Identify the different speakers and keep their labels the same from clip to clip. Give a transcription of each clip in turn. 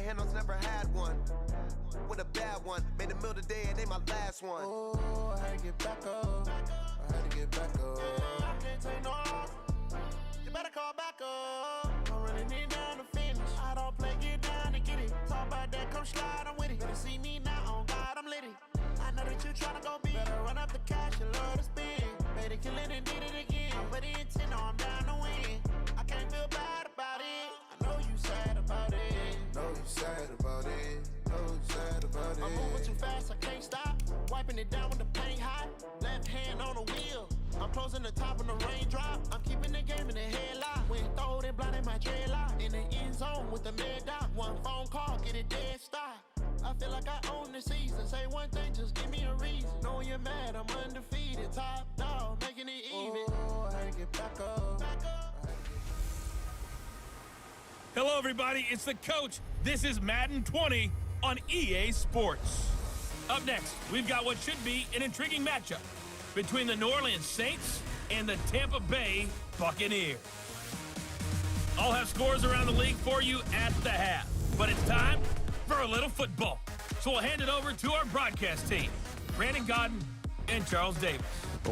Speaker 1: handles, never had one. With a bad one, made a meal today and they my last one.
Speaker 2: Oh, I had to get back up. I had to get back up. I can't take no. You better call back up. Don't really need down to finish. I don't play, get down to get it. Talk about that, come slide, I'm with it. Better see me now, on God, I'm litty. I know that you tryna go big. Better run up the cash, you love to spend. Made it, kill it, and did it again. I put in 10, now I'm down to win. I can't feel bad about it. I know you sad about it.
Speaker 1: Know you sad about it. Know you sad about it.
Speaker 2: I'm moving too fast, I can't stop. Wiping it down when the paint hot. Left hand on the wheel. I'm closing the top when the raindrop. I'm keeping the game in the headlock. When throwed and blinded my dreadlock. In the end zone with the mid dot. One phone call, get it dead stop. I feel like I own the season. Say one thing, just give me a reason. Knowing you're mad, I'm undefeated. Top dog, making it even. Oh, I had to get back up.
Speaker 3: Hello, everybody. It's the coach. This is Madden 20 on EA Sports. Up next, we've got what should be an intriguing matchup between the New Orleans Saints and the Tampa Bay Buccaneers. I'll have scores around the league for you at the half, but it's time for a little football. So we'll hand it over to our broadcast team, Brandon Godden and Charles Davis.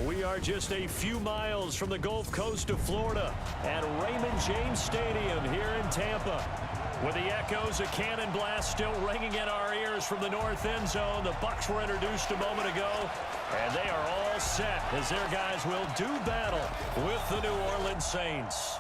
Speaker 4: We are just a few miles from the Gulf Coast of Florida at Raymond James Stadium here in Tampa. With the echoes of cannon blast still ringing in our ears from the north end zone, the Bucs were introduced a moment ago, and they are all set as their guys will do battle with the New Orleans Saints.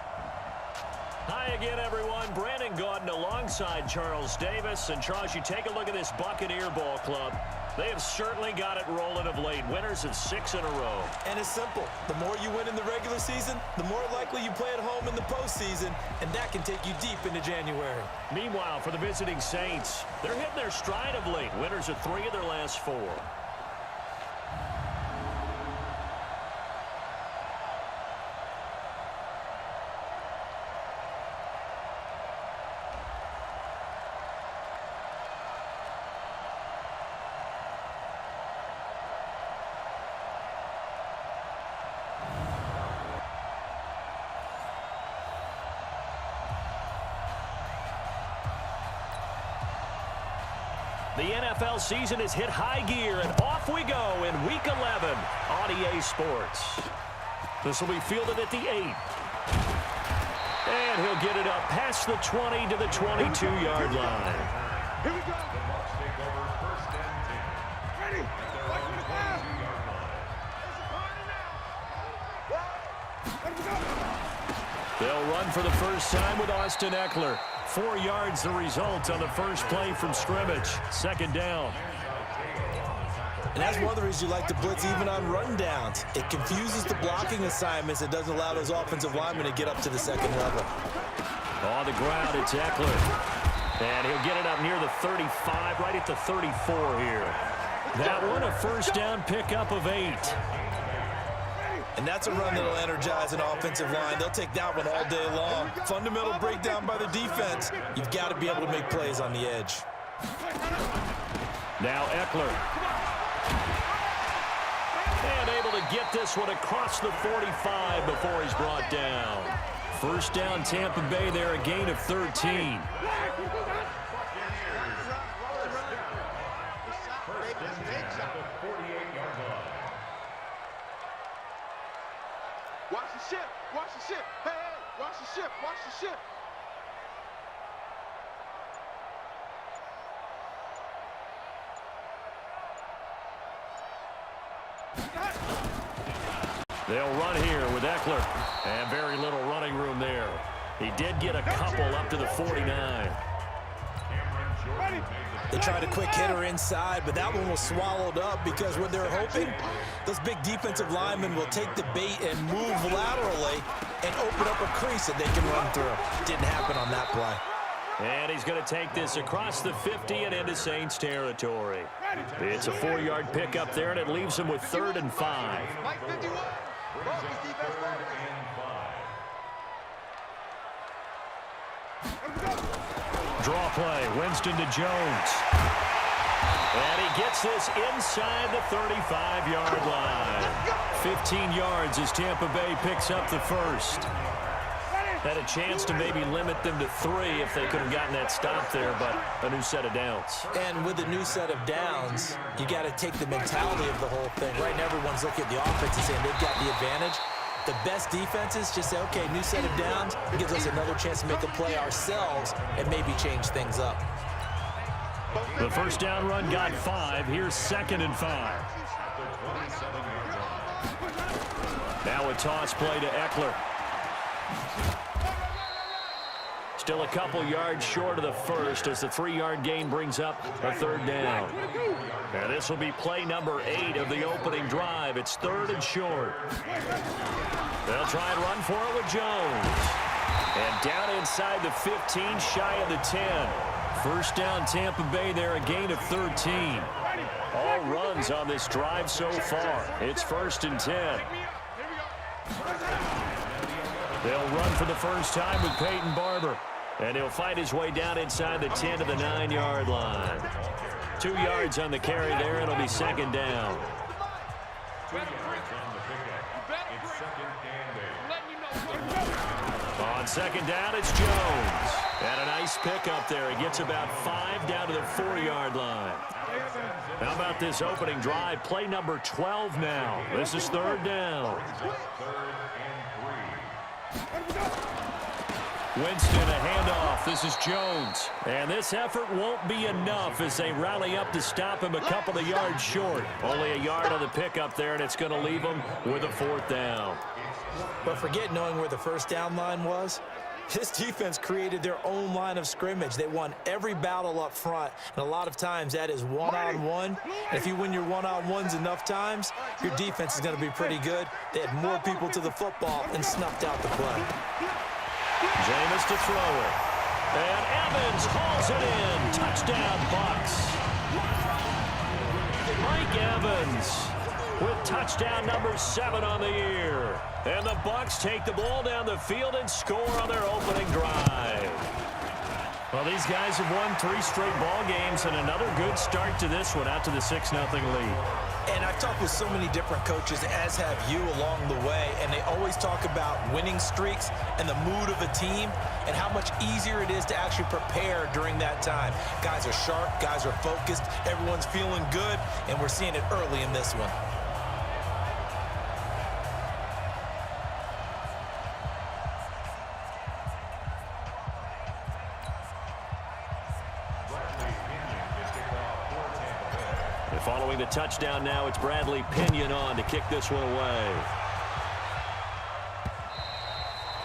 Speaker 4: Hi again, everyone. Brandon Gaudin alongside Charles Davis. And Charles, you take a look at this Buccaneer ball club. They have certainly got it rolling of late. Winners of 6 in a row.
Speaker 5: And it's simple. The more you win in the regular season, the more likely you play at home in the postseason, and that can take you deep into January.
Speaker 4: Meanwhile, for the visiting Saints, they're hitting their stride of late. Winners of 3 of their last 4. The NFL season has hit high gear, and off we go in Week 11 on EA Sports. This will be fielded at the 8. And he'll get it up past the 20 to the 22-yard line.
Speaker 6: Here we go. The Bucs take over first and 10. Ready? Watch for the pass. There's a party now. Ready to go.
Speaker 4: They'll run for the first time with Austin Eckler. 4 yards the result on the first play from scrimmage. Second down.
Speaker 5: And that's one of the reasons you like to blitz even on rundowns. It confuses the blocking assignments. It doesn't allow those offensive linemen to get up to the second level.
Speaker 4: On the ground, it's Eckler. And he'll get it up near the 35, right at the 34 here. That one, a first down pickup of 8.
Speaker 5: And that's a run that'll energize an offensive line. They'll take that one all day long. Fundamental breakdown by the defense. You've got to be able to make plays on the edge.
Speaker 4: Now Eckler. And able to get this one across the 45 before he's brought down. First down, Tampa Bay there, a gain of 13.
Speaker 6: Watch the ship. Watch the ship. Hey, hey, watch the ship. Watch the ship.
Speaker 4: They'll run here with Eckler. And very little running room there. He did get a couple up to the 49.
Speaker 5: They tried a quick hitter inside, but that one was swallowed up because what they're hoping, those big defensive linemen will take the bait and move laterally and open up a crease that they can run through. Didn't happen on that play.
Speaker 4: And he's going to take this across the 50 and into Saints territory. It's a 4-yard pickup there, and it leaves him with 3rd and 5. Draw play, Winston to Jones. And he gets this inside the 35-yard line. 15 yards as Tampa Bay picks up the first. Had a chance to maybe limit them to 3 if they could have gotten that stop there, but a new set of downs.
Speaker 5: And with a new set of downs, you got to take the mentality of the whole thing. Right now, everyone's looking at the offense and saying they've got the advantage. The best defenses just say, okay, new set of downs. It gives us another chance to make a play ourselves and maybe change things up.
Speaker 4: The first down run got 5. Here's 2nd and 5. Now a toss play to Eckler. Still a couple yards short of the first as the 3-yard gain brings up a 3rd down. Now this will be play number 8 of the opening drive. It's 3rd and short. They'll try and run for it with Jones. And down inside the 15, shy of the 10. First down Tampa Bay there, a gain of 13. All runs on this drive so far. It's 1st and 10. They'll run for the first time with Peyton Barber. And he'll fight his way down inside the 10 to the 9-yard line. 2 yards on the carry there. It'll be 2nd down. On 2nd down, it's Jones. And a nice pickup there. He gets about 5 down to the 4-yard line. How about this opening drive? Play number 12 now. This is 3rd down. Winston, a handoff. This is Jones. And this effort won't be enough as they rally up to stop him a couple of yards short. Only a yard on the pickup there, and it's going to leave him with a 4th down.
Speaker 5: But forget knowing where the first down line was. This defense created their own line of scrimmage. They won every battle up front, and a lot of times that is one-on-one. And if you win your one-on-ones enough times, your defense is going to be pretty good. They had more people to the football and snuffed out the play.
Speaker 4: Jameis to throw it. And Evans hauls it in. Touchdown, Bucs. Mike Evans with touchdown number 7 on the year. And the Bucs take the ball down the field and score on their opening drive. Well, these guys have won 3 straight ball games and another good start to this one out to the 6-0 lead.
Speaker 5: And I've talked with so many different coaches, as have you, along the way, and they always talk about winning streaks and the mood of a team and how much easier it is to actually prepare during that time. Guys are sharp, guys are focused, everyone's feeling good, and we're seeing it early in this one.
Speaker 4: Following the touchdown now, it's Bradley Pinion on to kick this one away.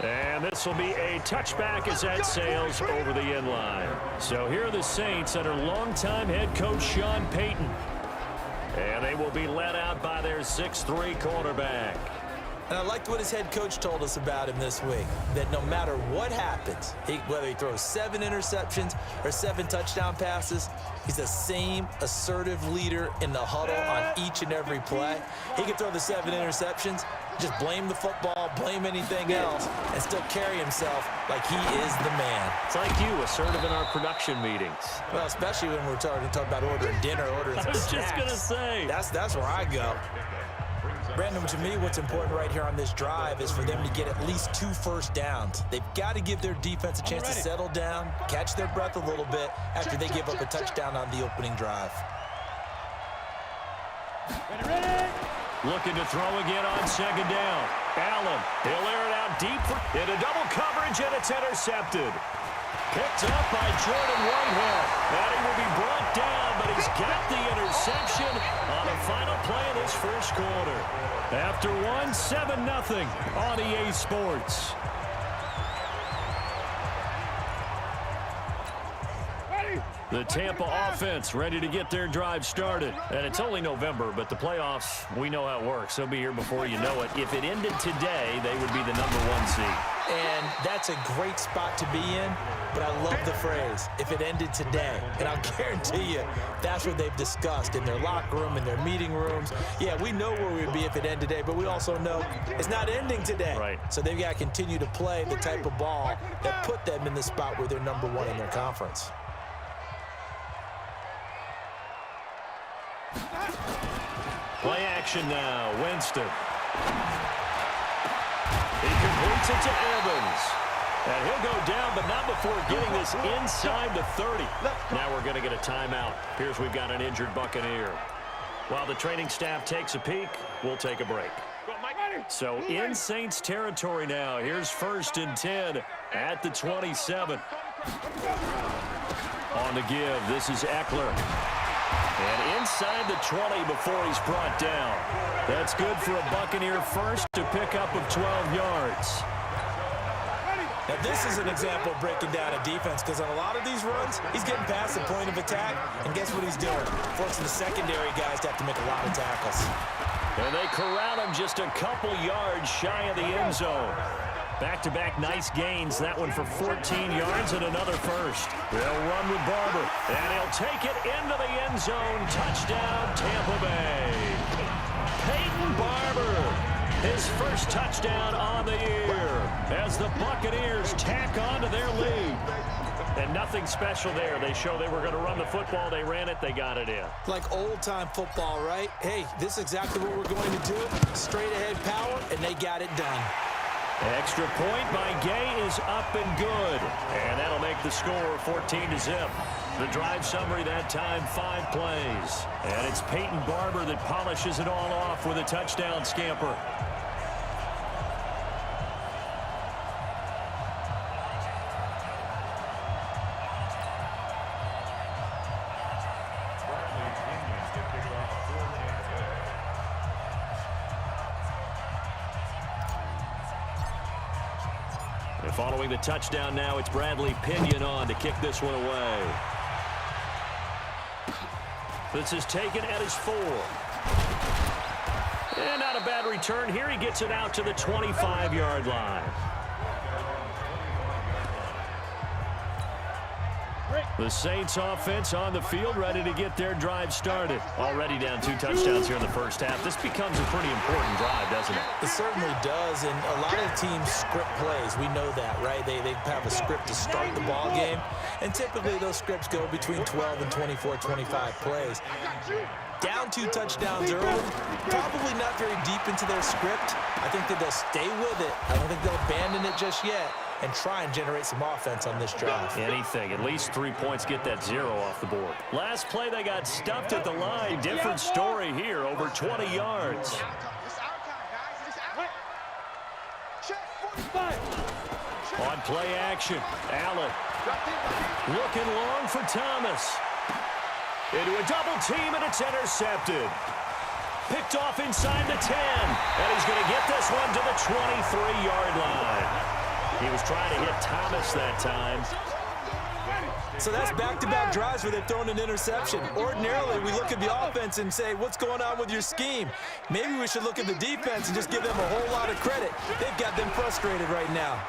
Speaker 4: And this will be a touchback as that sails over the end line. So here are the Saints under longtime head coach Sean Payton. And they will be led out by their 6'3" quarterback.
Speaker 5: And I liked what his head coach told us about him this week, that no matter what happens, whether he throws 7 interceptions or 7 touchdown passes, he's the same assertive leader in the huddle on each and every play. He can throw the 7 interceptions, just blame the football, blame anything else, and still carry himself like he is the man.
Speaker 4: It's like you, assertive in our production meetings.
Speaker 5: Well, especially when we're talking about ordering dinner, ordering some snacks.
Speaker 4: I was just going to say.
Speaker 5: That's where I go. Brandon, to me, what's important right here on this drive is for them to get at least 2 first downs. They've got to give their defense a chance to settle down, catch their breath a little bit after they give up a touchdown on the opening drive.
Speaker 4: Looking to throw again on 2nd down. Allen, he'll air it out deep into double coverage, and it's intercepted. Picked up by Jordan Whitehead. And he will be brought down, but he's got the interception on the final play of this first quarter. After 7-0 on EA Sports. The Tampa offense ready to get their drive started. And it's only November, but the playoffs, we know how it works. They'll be here before you know it. If it ended today, they would be the number 1 seed.
Speaker 5: And that's a great spot to be in, but I love the phrase, if it ended today. And I'll guarantee you, that's what they've discussed in their locker room, in their meeting rooms. Yeah, we know where we'd be if it ended today, but we also know it's not ending today.
Speaker 4: Right.
Speaker 5: So they've got to continue to play the type of ball that put them in the spot where they're number 1 in their conference.
Speaker 4: Play action now, Winston. He completes it to Evans. And he'll go down, but not before getting this inside the 30. Now we're going to get a timeout. Here's we've got an injured Buccaneer. While the training staff takes a peek, we'll take a break. So in Saints territory now. Here's 1st and 10 at the 27. On the give, this is Eckler. And inside the 20 before he's brought down. That's good for a Buccaneer first to pick up of 12 yards.
Speaker 5: Now, this is an example of breaking down a defense because on a lot of these runs, he's getting past the point of attack, and guess what he's doing? Forcing the secondary guys to have to make a lot of tackles.
Speaker 4: And they corral him just a couple yards shy of the end zone. Back-to-back nice gains. That one for 14 yards and another first. They'll run with Barber, and he'll take it into the end zone. Touchdown, Tampa Bay. Peyton Barber. His first touchdown on the year as the Buccaneers tack on to their lead. And nothing special there. They show they were going to run the football. They ran it. They got it in.
Speaker 5: Like old-time football, right? Hey, this is exactly what we're going to do. Straight-ahead power, and they got it done.
Speaker 4: Extra point by Gay is up and good. And that'll make the score 14-0. The drive summary that time, 5 plays. And it's Peyton Barber that polishes it all off with a touchdown scamper. And following the touchdown now, it's Bradley Pinion on to kick this one away. This is taken at his 4. And not a bad return here. He gets it out to the 25-yard line. The Saints offense on the field, ready to get their drive started. Already down 2 touchdowns here in the first half. This becomes a pretty important drive, doesn't it?
Speaker 5: It certainly does, and a lot of teams script plays. We know that, right? They have a script to start the ball game, and typically those scripts go between 12 and 24, 25 plays. Down 2 touchdowns early, probably not very deep into their script. I think that they'll stay with it. I don't think they'll abandon it just yet and try and generate some offense on this drive.
Speaker 4: Anything. At least 3 points get that 0 off the board. Last play, they got stuffed at the line. Different story here, over 20 yards. On play action, Allen looking long for Thomas. Into a double team, and it's intercepted. Picked off inside the 10, and he's going to get this one to the 23-yard line. He was trying to hit Thomas that time.
Speaker 5: So that's back-to-back drives where they've thrown an interception. Ordinarily, we look at the offense and say, what's going on with your scheme? Maybe we should look at the defense and just give them a whole lot of credit. They've got them frustrated right now.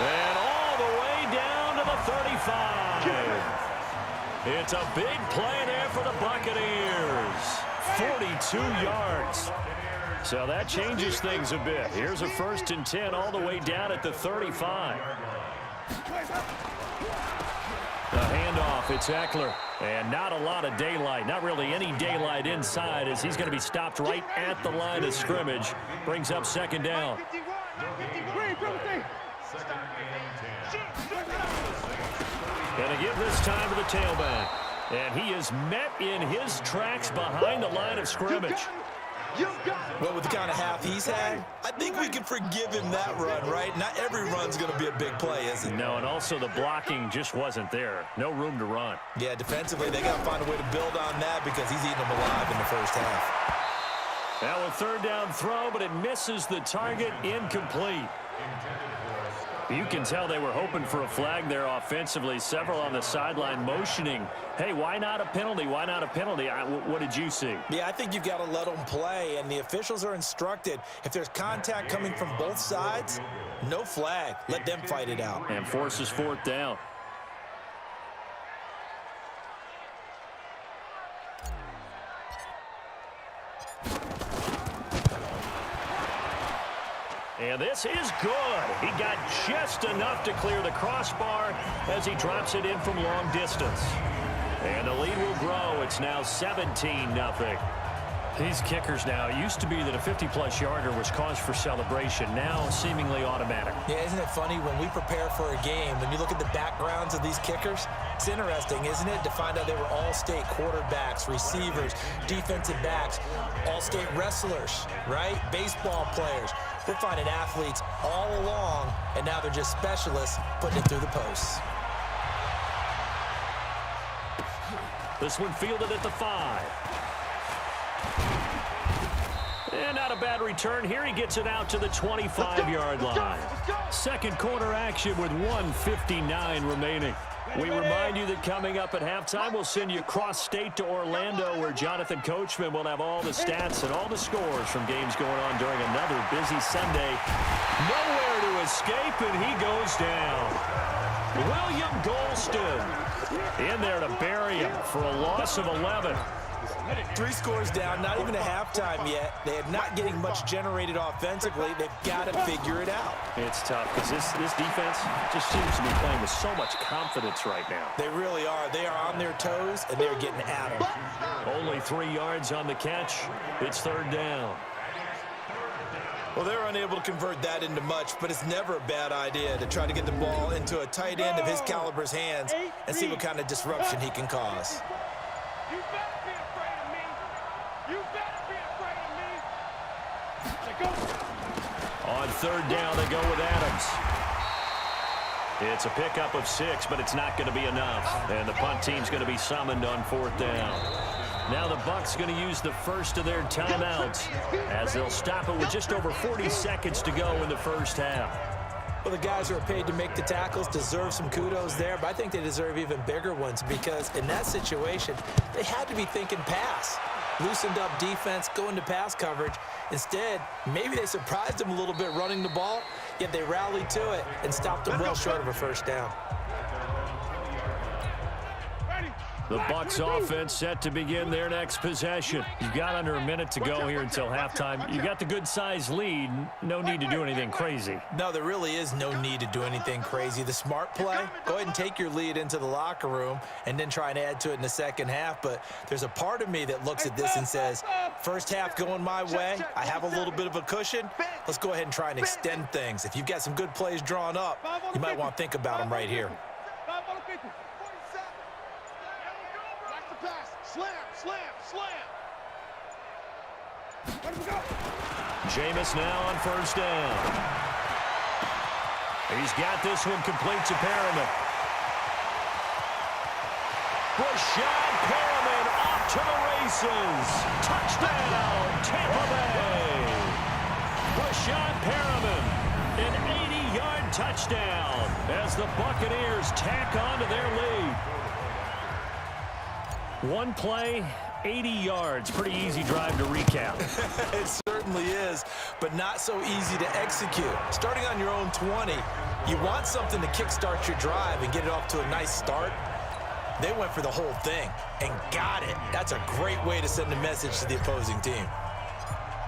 Speaker 4: And all the way down to the 35. It's a big play there for the Buccaneers. 42 yards. So that changes things a bit. Here's a 1st and 10 all the way down at the 35. The handoff, it's Eckler. And not a lot of daylight, not really any daylight inside as he's going to be stopped right at the line of scrimmage. Brings up 2nd down. And a give this time to the tailback. And he is met in his tracks behind the line of scrimmage.
Speaker 5: Well, with the kind of half he's had, I think we can forgive him that run, right? Not every run's going to be a big play, is it?
Speaker 4: No, and also the blocking just wasn't there. No room to run.
Speaker 5: Yeah, defensively, they got to find a way to build on that because he's eating them alive in the first half.
Speaker 4: Now a 3rd down throw, but it misses the target, incomplete. You can tell they were hoping for a flag there offensively. Several on the sideline motioning, hey, why not a penalty? Why not a penalty? What did you see?
Speaker 5: Yeah, I think you've got to let them play, and the officials are instructed. If there's contact coming from both sides, no flag. Let them fight it out.
Speaker 4: And forces 4th down. And this is good. He got just enough to clear the crossbar as he drops it in from long distance. And the lead will grow. It's now 17-0. These kickers now, it used to be that a 50-plus yarder was cause for celebration. Now, seemingly automatic.
Speaker 5: Yeah, isn't it funny when we prepare for a game, when you look at the backgrounds of these kickers, it's interesting, isn't it, to find out they were all-state quarterbacks, receivers, defensive backs, all-state wrestlers, right? Baseball players. We're finding athletes all along, and now they're just specialists putting it through the posts.
Speaker 4: This one fielded at the 5. And not a bad return here. He gets it out to the 25-yard line. Second quarter action with 1:59 remaining. We remind you that coming up at halftime, we'll send you cross-state to Orlando, where Jonathan Coachman will have all the stats and all the scores from games going on during another busy Sunday. Nowhere to escape, and he goes down. William Golston in there to bury him for a loss of 11.
Speaker 5: 3 scores down, not even a halftime yet. They are not getting much generated offensively. They've got to figure it out.
Speaker 4: It's tough because this defense just seems to be playing with so much confidence right now.
Speaker 5: They really are. They are on their toes, and they're getting at them.
Speaker 4: Only 3 yards on the catch. It's third down.
Speaker 5: Well, they're unable to convert that into much, but it's never a bad idea to try to get the ball into a tight end of his caliber's hands and see what kind of disruption he can cause.
Speaker 7: You better be afraid of me. You better be afraid of me.
Speaker 4: On third down, they go with Adams. It's a pickup of 6, but it's not going to be enough. And the punt team's going to be summoned on fourth down. Now the Bucs going to use the first of their timeouts as they'll stop it with just over 40 seconds to go in the first half.
Speaker 5: Well, the guys who are paid to make the tackles deserve some kudos there, but I think they deserve even bigger ones because in that situation, they had to be thinking pass. Loosened up defense, going to pass coverage. Instead, maybe they surprised them a little bit running the ball, yet they rallied to it and stopped them well short of a first down.
Speaker 4: The Bucs offense set to begin their next possession. You've got under a minute to go here until halftime. You've got the good-sized lead. No need to do anything crazy.
Speaker 5: No, there really is no need to do anything crazy. The smart play, go ahead and take your lead into the locker room and then try and add to it in the second half. But there's a part of me that looks at this and says, first half going my way, I have a little bit of a cushion. Let's go ahead and try and extend things. If you've got some good plays drawn up, you might want to think about them right here.
Speaker 4: Jameis now on first down. He's got this one complete to Perriman. Rashad Perriman off to the races. Touchdown, Tampa Bay. Rashad Perriman, an 80-yard touchdown as the Buccaneers tack on to their lead. One play, 80 yards. Pretty easy drive to recap.
Speaker 5: It certainly is, but not so easy to execute. Starting on your own 20, you want something to kickstart your drive and get it off to a nice start. They went for the whole thing and got it. That's a great way to send a message to the opposing team.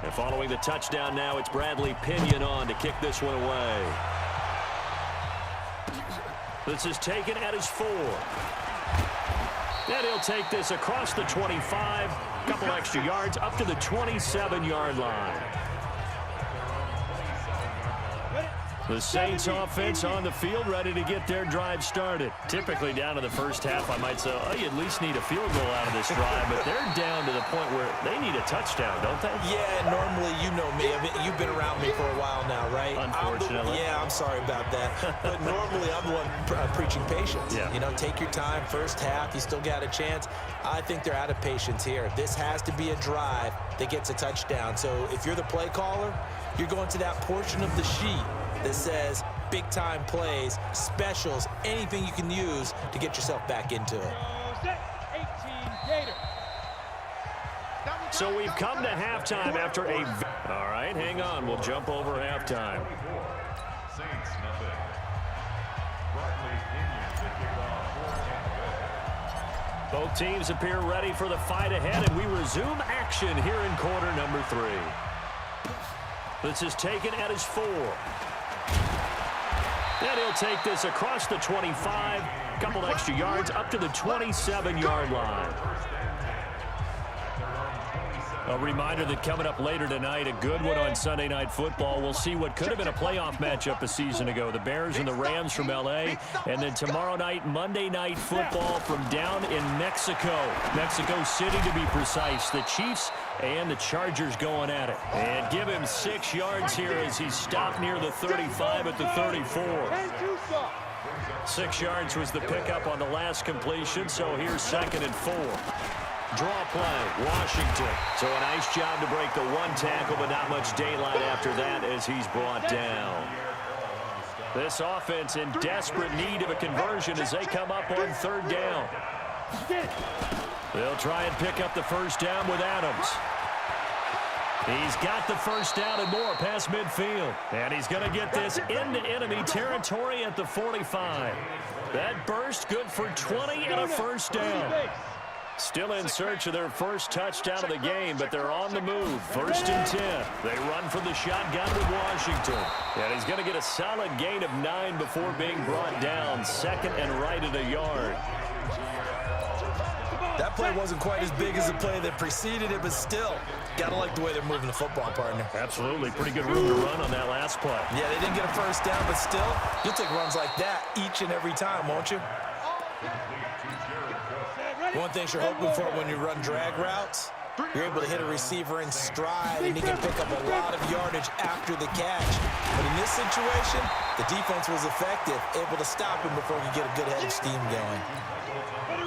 Speaker 4: And following the touchdown now, it's Bradley Pinion on to kick this one away. This is taken at his 4. And he'll take this across the 25, a couple extra yards, up to the 27-yard line. The Saints offense on the field, ready to get their drive started. Typically down to the first half, I might say, oh, you at least need a field goal out of this drive, but they're down to the point where they need a touchdown, don't they?
Speaker 5: Yeah, normally, you know me. I mean, you've been around me for a while now, right?
Speaker 4: Unfortunately.
Speaker 5: I'm sorry about that. But normally, I'm the one preaching patience.
Speaker 4: Yeah.
Speaker 5: You know, take your time, first half, you still got a chance. I think they're out of patience here. This has to be a drive that gets a touchdown. So if you're the play caller, you're going to that portion of the sheet that says big-time plays, specials, anything you can use to get yourself back into it.
Speaker 4: So we've come to halftime after a... All right, hang on. We'll jump over halftime.
Speaker 6: Saints, nothing. Bradley Pinion to kick off for Tampa Bay.
Speaker 4: Both teams appear ready for the fight ahead, and we resume action here in quarter number 3. This is taken at his 4. And he'll take this across the 25, a couple extra yards, up to the 27-yard line. A reminder that coming up later tonight, a good one on Sunday Night Football. We'll see what could have been a playoff matchup a season ago. The Bears and the Rams from L.A. And then tomorrow night, Monday Night Football from down in Mexico. Mexico City, to be precise. The Chiefs and the Chargers going at it. And give him 6 yards here as he stopped near the 35 at the 34. 6 yards was the pickup on the last completion, so here's 2nd and 4. Draw play, Washington. So a nice job to break the 1 tackle, but not much daylight after that as he's brought down. This offense in desperate need of a conversion as they come up on 3rd down. They'll try and pick up the 1st down with Adams. He's got the 1st down and more past midfield. And he's going to get this into enemy territory at the 45. That burst good for 20 and a 1st down. Still in search of their first touchdown of the game, but they're on the move. 1st and 10. They run for the shotgun with Washington. And he's going to get a solid gain of 9 before being brought down. 2nd and right at a yard.
Speaker 5: That play wasn't quite as big as the play that preceded it, but still, got to like the way they're moving the football, partner.
Speaker 4: Absolutely. Pretty good room to run on that last play.
Speaker 5: Yeah, they didn't get a 1st down, but still, you'll take runs like that each and every time, won't you? One thing you're hoping for when you run drag routes, you're able to hit a receiver in stride, and he can pick up a lot of yardage after the catch. But in this situation, the defense was effective, able to stop him before he could get a good head of steam going.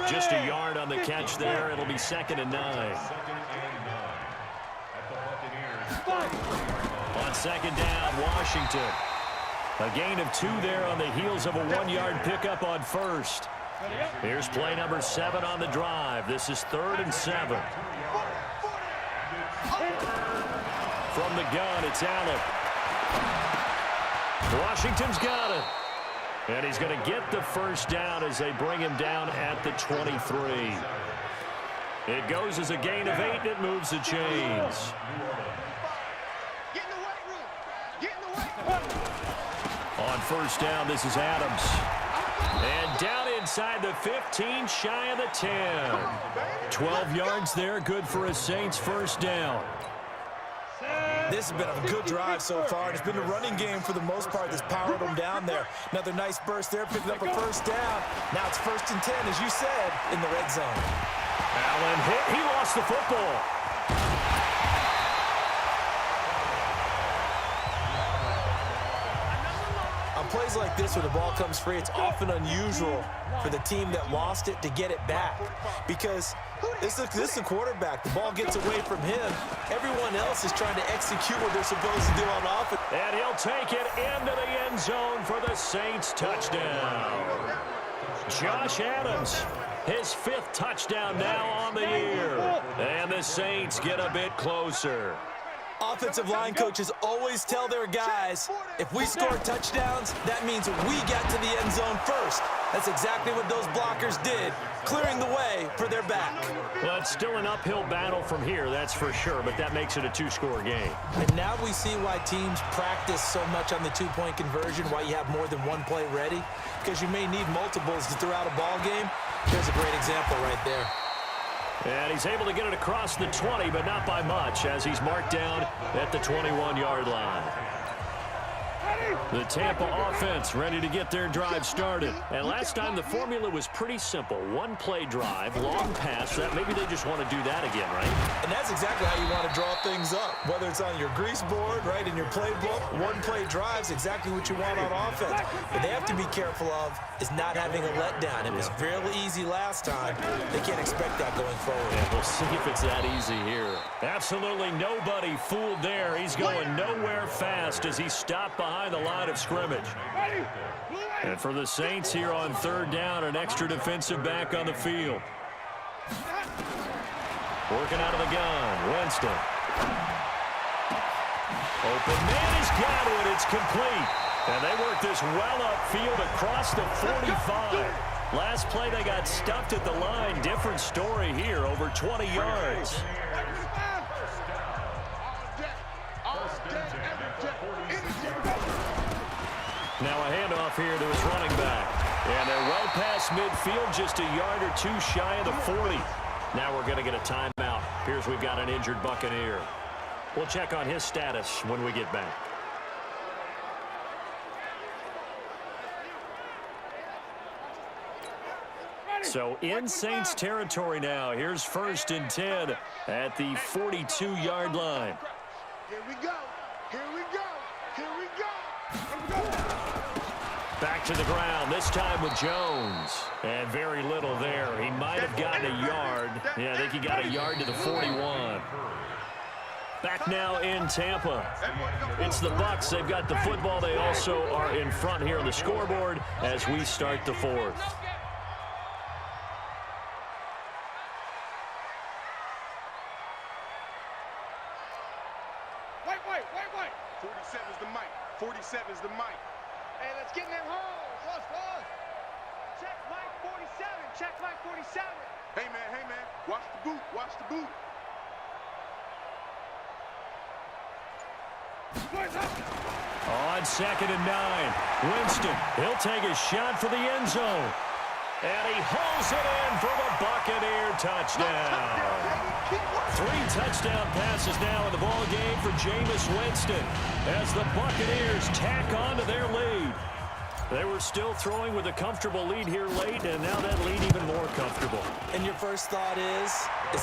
Speaker 4: Just a yard on the catch there. It'll be 2nd and 9. On 2nd down, Washington. A gain of 2 there on the heels of a 1-yard pickup on 1st. Here's play number 7 on the drive. This is 3rd and 7. From the gun, it's Allen. Washington's got it. And he's going to get the 1st down as they bring him down at the 23. It goes as a gain of 8, and it moves the chains. On 1st down, this is Adams. And down inside the 15, shy of the 10. 12 yards there, good for a Saints 1st down.
Speaker 5: This has been a good drive so far. It's been a running game for the most part that's powered them down there. Another nice burst there, picking up a 1st down. Now it's 1st and 10, as you said, in the red zone.
Speaker 4: Allen hit. He lost the football.
Speaker 5: On plays like this where the ball comes free, it's often unusual for the team that lost it to get it back. Because this is the quarterback. The ball gets away from him. Everyone else is trying to execute what they're supposed to do on offense.
Speaker 4: And he'll take it into the end zone for the Saints touchdown. Josh Adams, his 5th touchdown now on the year. And the Saints get a bit closer.
Speaker 5: Offensive line coaches always tell their guys, if we score touchdowns, that means we got to the end zone first. That's exactly what those blockers did, clearing the way for their back.
Speaker 4: Well, it's still an uphill battle from here, that's for sure, but that makes it a 2-score game.
Speaker 5: And now we see why teams practice so much on the 2-point conversion, why you have more than one play ready, because you may need multiples to throw out a ball game. Here's a great example right there.
Speaker 4: And he's able to get it across the 20, but not by much, as he's marked down at the 21-yard line. The Tampa offense ready to get their drive started. And last time the formula was pretty simple. 1-play drive, long pass. That maybe they just want to do that again, right?
Speaker 5: And that's exactly how you want to draw things up. Whether it's on your grease board, right, in your playbook, 1-play drive's exactly what you want on offense. But they have to be careful of is not having a letdown. It was fairly easy last time. They can't expect that going forward.
Speaker 4: Yeah, we'll see if it's that easy here. Absolutely nobody fooled there. He's going nowhere fast as he stopped behind the line of scrimmage. And for the Saints here on 3rd down, an extra defensive back on the field. Working out of the gun, Winston. Open man has got it. It's complete. And they work this well upfield across the 45. Last play they got stuffed at the line. Different story here, over 20 yards. Now a handoff here to his running back. And they're well past midfield, just a yard or 2 shy of the 40. Now we're going to get a timeout. Appears we've got an injured Buccaneer. We'll check on his status when we get back. So in Saints territory now. Here's 1st and 10 at the 42-yard line.
Speaker 7: Here we go. Here we go. Here we go. Here we go.
Speaker 4: Back to the ground, this time with Jones. And very little there. He might have gotten a yard. Yeah, I think he got a yard to the 41. Back now in Tampa. It's the Bucs. They've got the football. They also are in front here on the scoreboard as we start the 4th.
Speaker 7: Wait. 47's the mic. 47's the mic. Hey, let's get in them holes. Let's. Check mic 47. Check mic 47. Hey, man. Watch the boot. Watch the boot.
Speaker 4: On 2nd and 9, Winston, he'll take a shot for the end zone. And he hauls it in for the Buccaneer touchdown. 3 touchdown passes now in the ball game for Jameis Winston as the Buccaneers tack on to their lead. They were still throwing with a comfortable lead here late, and now that lead even more comfortable.
Speaker 5: And your first thought is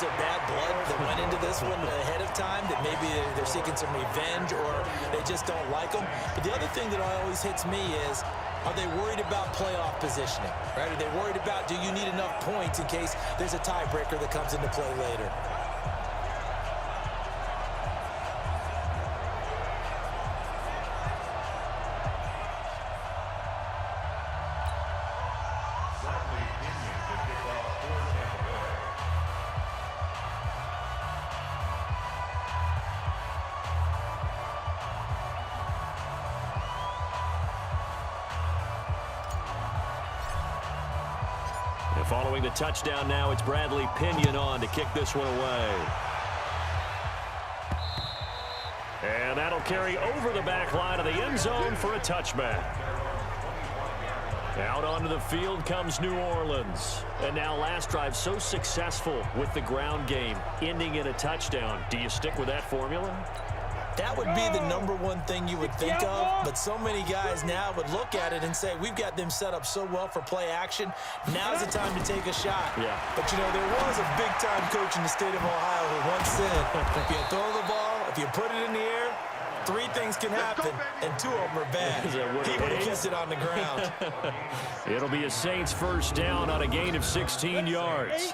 Speaker 5: there bad blood that went into this one ahead of time, that maybe they're seeking some revenge or they just don't like them? But the other thing that always hits me is, are they worried about playoff positioning, right? Are they worried about, do you need enough points in case there's a tiebreaker that comes into play later?
Speaker 4: Following the touchdown now, it's Bradley Pinion on to kick this one away. And that'll carry over the back line of the end zone for a touchback. Out onto the field comes New Orleans. And now last drive so successful with the ground game, ending in a touchdown. Do you stick with that formula?
Speaker 5: That would be the #1 thing you would think of, but so many guys now would look at it and say, we've got them set up so well for play action. Now's the time to take a shot.
Speaker 4: Yeah.
Speaker 5: But, there was a big-time coach in the state of Ohio who once said, if you throw the ball, if you put it in the air, 3 things can happen, and 2 of them are bad. He would have kept it on the ground.
Speaker 4: It'll be a Saints first down on a gain of 16 yards.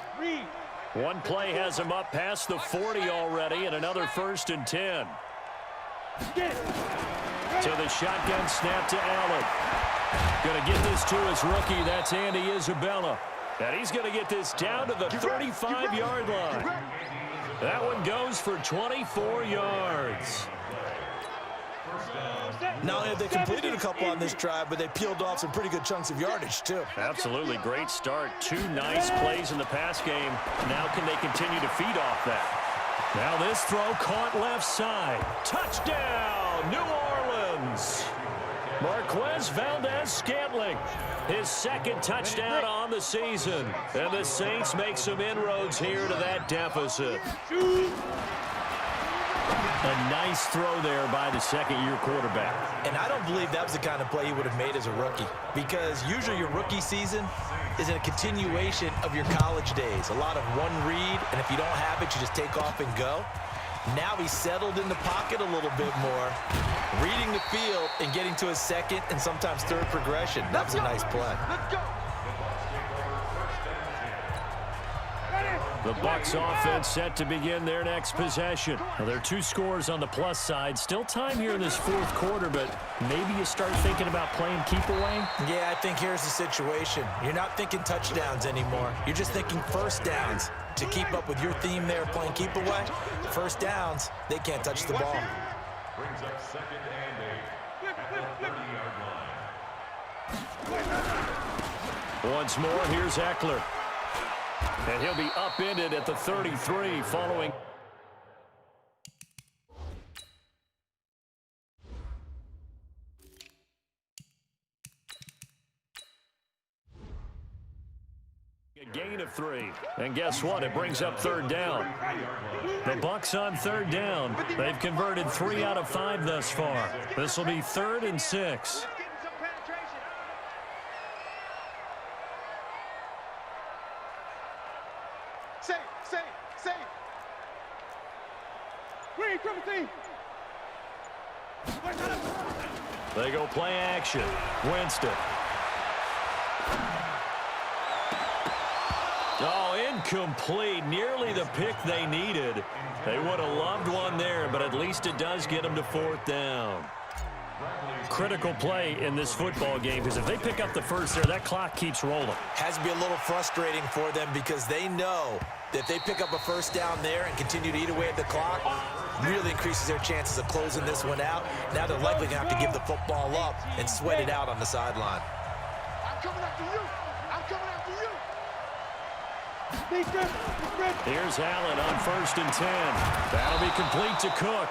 Speaker 4: One play has him up past the 40 already, and another 1st and 10. To the shotgun snap to Allen. Going to get this to his rookie. That's Andy Isabella. And he's going to get this down to the 35-yard line. That one goes for 24 yards.
Speaker 5: Not only have they completed a couple on this drive, but they peeled off some pretty good chunks of yardage, too.
Speaker 4: Absolutely. Great start. 2 nice plays in the pass game. Now can they continue to feed off that? Now this throw caught left side. Touchdown, New Orleans. Marquez Valdez-Scantling, his 2nd touchdown on the season. And the Saints make some inroads here to that deficit. A nice throw there by the 2nd-year quarterback.
Speaker 5: And I don't believe that was the kind of play he would have made as a rookie, because usually your rookie season is a continuation of your college days. A lot of one read, and if you don't have it, you just take off and go. Now he's settled in the pocket a little bit more, reading the field and getting to his 2nd and sometimes 3rd progression. That was a nice play.
Speaker 7: Let's go.
Speaker 4: The Bucs offense set to begin their next possession. Well, there are 2 scores on the plus side. Still time here in this 4th quarter, but maybe you start thinking about playing keep away?
Speaker 5: Yeah, I think here's the situation. You're not thinking touchdowns anymore. You're just thinking first downs. To keep up with your theme there, playing keep away, first downs, they can't touch the ball.
Speaker 6: Brings up 2nd and 8 at the 30-yard line.
Speaker 4: Once more, here's Eckler. And he'll be upended at the 33 following. A gain of 3. And guess what? It brings up third down. The Bucs on third down. They've converted 3 out of 5 thus far. This will be 3rd and 6.
Speaker 7: Safe. Green, triple team.
Speaker 4: They go play action. Winston. Oh, incomplete. Nearly the pick they needed. They would have loved one there, but at least it does get them to 4th down. Critical play in this football game, because if they pick up the first there, that clock keeps rolling.
Speaker 5: Has to be a little frustrating for them because they know that if they pick up a first down there and continue to eat away at the clock, really increases their chances of closing this one out. Now they're likely going to have to give the football up and sweat it out on the sideline.
Speaker 7: I'm coming after you.
Speaker 4: Here's Allen on 1st and 10. That'll be complete to Cook.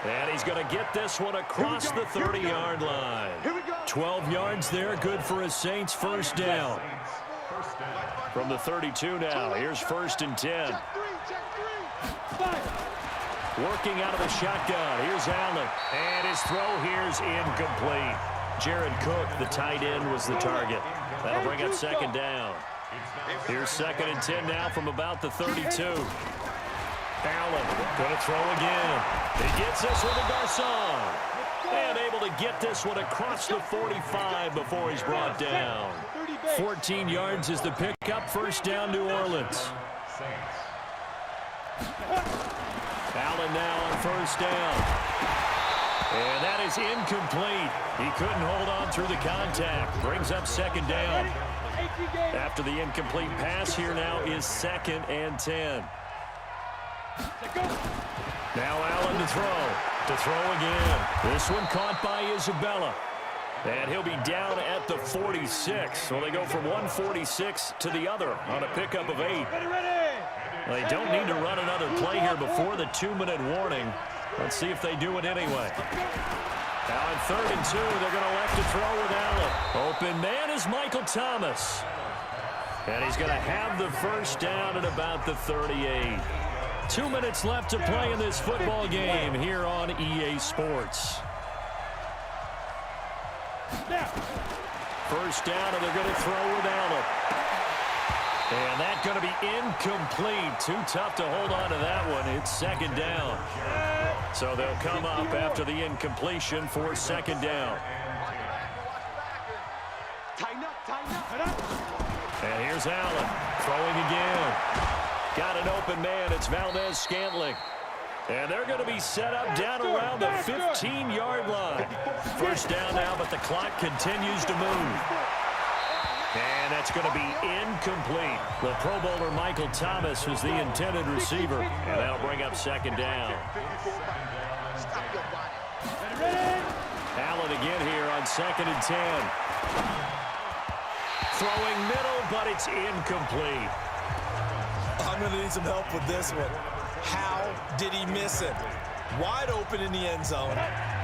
Speaker 4: And he's going to get this one across the 30-yard line. 12 yards there, good for his Saints first down. From the 32 now, here's 1st and 10. Working out of the shotgun, here's Allen. And his throw here's incomplete. Jared Cook, the tight end, was the target. That'll bring up 2nd down. Here's 2nd and 10 now from about the 32. Allen going to throw again. He gets this one to Garcon. And able to get this one across the 45 before he's brought down. 14 yards is the pickup. First down, New Orleans. Allen now on 1st down. And that is incomplete. He couldn't hold on through the contact. Brings up 2nd down. After the incomplete pass, here now is 2nd and 10. Now Allen to throw again. This one caught by Isabella. And he'll be down at the 46. So they go from 146 to the other on a pickup of 8. They don't need to run another play here before the 2-minute warning. Let's see if they do it anyway. Now on 3rd and 2, they're going to elect to throw with Allen. Open man is Michael Thomas. And he's going to have the first down at about the 38. 2 minutes left to play in this football game here on EA Sports. First down, and they're going to throw with Allen. And that's going to be incomplete. Too tough to hold on to that one. It's 2nd down. So they'll come up after the incompletion for 2nd down. And here's Allen throwing again. Got an open man. It's Valdez-Scantling. And they're going to be set up down around the 15-yard line. First down now, but the clock continues to move. And that's going to be incomplete. The Pro Bowler Michael Thomas was the intended receiver. And that'll bring up 2nd down. Allen again here on 2nd and 10. Throwing middle, but it's incomplete.
Speaker 5: I'm going to need some help with this one. How did he miss it? Wide open in the end zone.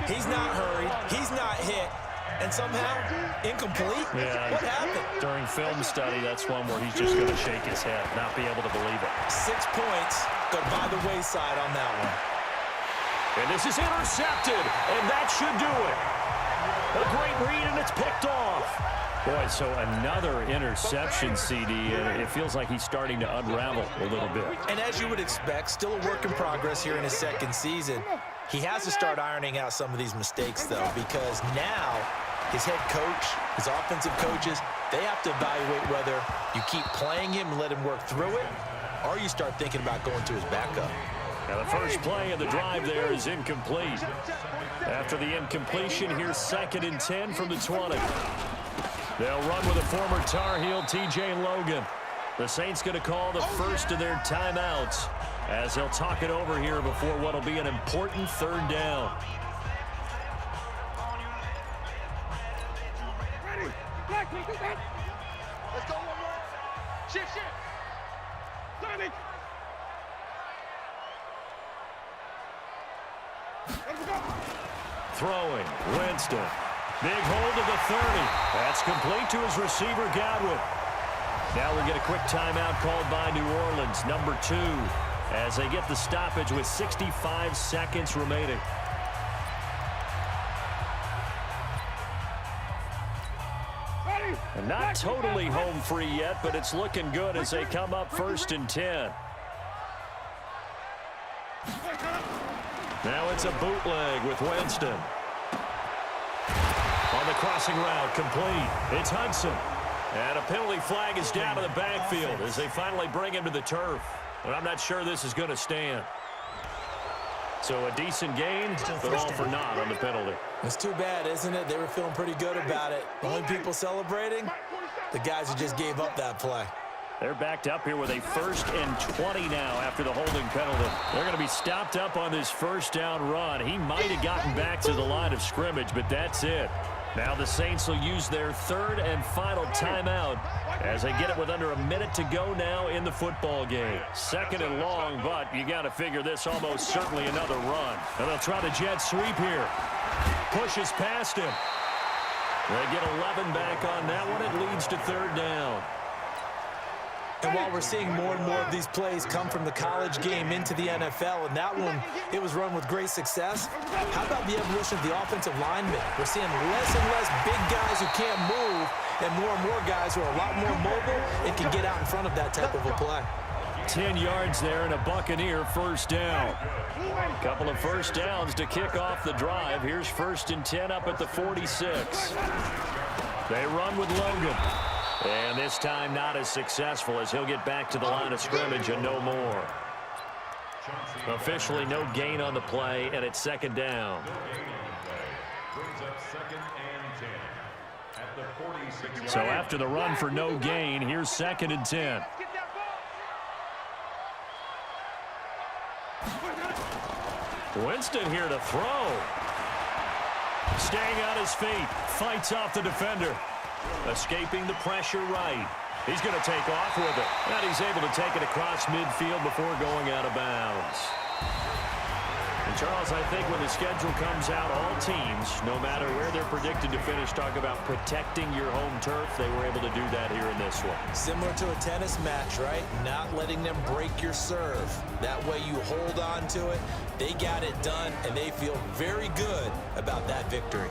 Speaker 5: He's not hurried. He's not hit. And somehow, incomplete?
Speaker 4: Yeah.
Speaker 5: What happened?
Speaker 4: During film study, that's one where he's just going to shake his head, not be able to believe it.
Speaker 5: 6 points go by the wayside on that one.
Speaker 4: And this is intercepted, and that should do it. A great read, and it's picked off. Boy, so another interception, CD, and it feels like he's starting to unravel a little bit.
Speaker 5: And as you would expect, still a work in progress here in his 2nd season. He has to start ironing out some of these mistakes, though, because now his head coach, his offensive coaches, they have to evaluate whether you keep playing him and let him work through it, or you start thinking about going to his backup.
Speaker 4: Now the first play of the drive there is incomplete. After the incompletion, here's 2nd and 10 from the 20. They'll run with a former Tar Heel, T.J. Logan. The Saints going to call the first of their timeouts as they'll talk it over here before what will be an important 3rd down.
Speaker 7: Let's go one more. Shift. Tommy.
Speaker 4: Throwing, Winston. Big hold to the 30. That's complete to his receiver, Godwin. Now we get a quick timeout called by New Orleans, number 2, as they get the stoppage with 65 seconds remaining. And not totally home free yet, but it's looking good as they come up 1st and 10. Now it's a bootleg with Winston. On the crossing route, complete. It's Hudson. And a penalty flag is down to the backfield as they finally bring him to the turf. But I'm not sure this is going to stand. So a decent gain, but all for naught on the penalty.
Speaker 5: It's too bad, isn't it? They were feeling pretty good about it. The only people celebrating, the guys who just gave up that play.
Speaker 4: They're backed up here with a 1st and 20 now after the holding penalty. They're going to be stopped up on this 1st down run. He might have gotten back to the line of scrimmage, but that's it. Now the Saints will use their 3rd and final timeout as they get it with under a minute to go now in the football game. 2nd and long, but you got to figure this almost certainly another run. And they'll try the jet sweep here. Pushes past him. They get 11 back on that one. It leads to 3rd down.
Speaker 5: And while we're seeing more and more of these plays come from the college game into the NFL, and that one, it was run with great success, how about the evolution of the offensive linemen? We're seeing less and less big guys who can't move and more guys who are a lot more mobile and can get out in front of that type of a play.
Speaker 4: 10 yards there and a Buccaneer 1st down. A couple of 1st downs to kick off the drive. Here's 1st and 10 up at the 46. They run with Logan. And this time not as successful as he'll get back to the line of scrimmage and no more. Officially no gain on the play, and it's 2nd down. So after the run for no gain, here's 2nd and 10. Winston here to throw. Staying on his feet, fights off the defender. Escaping the pressure right. He's going to take off with it. And he's able to take it across midfield before going out of bounds. And Charles, I think when the schedule comes out, all teams, no matter where they're predicted to finish, talk about protecting your home turf. They were able to do that here in this one.
Speaker 5: Similar to a tennis match, right? Not letting them break your serve. That way you hold on to it. They got it done, and they feel very good about that victory.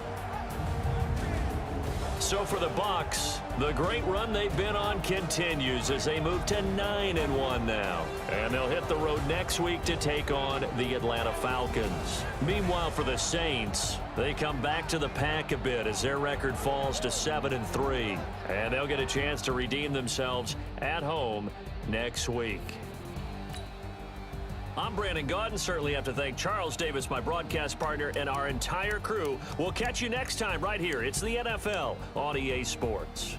Speaker 4: So for the Bucs, the great run they've been on continues as they move to 9-1 now. And they'll hit the road next week to take on the Atlanta Falcons. Meanwhile, for the Saints, they come back to the pack a bit as their record falls to 7-3. And they'll get a chance to redeem themselves at home next week. I'm Brandon Gaudin. Certainly have to thank Charles Davis, my broadcast partner, and our entire crew. We'll catch you next time right here. It's the NFL on EA Sports.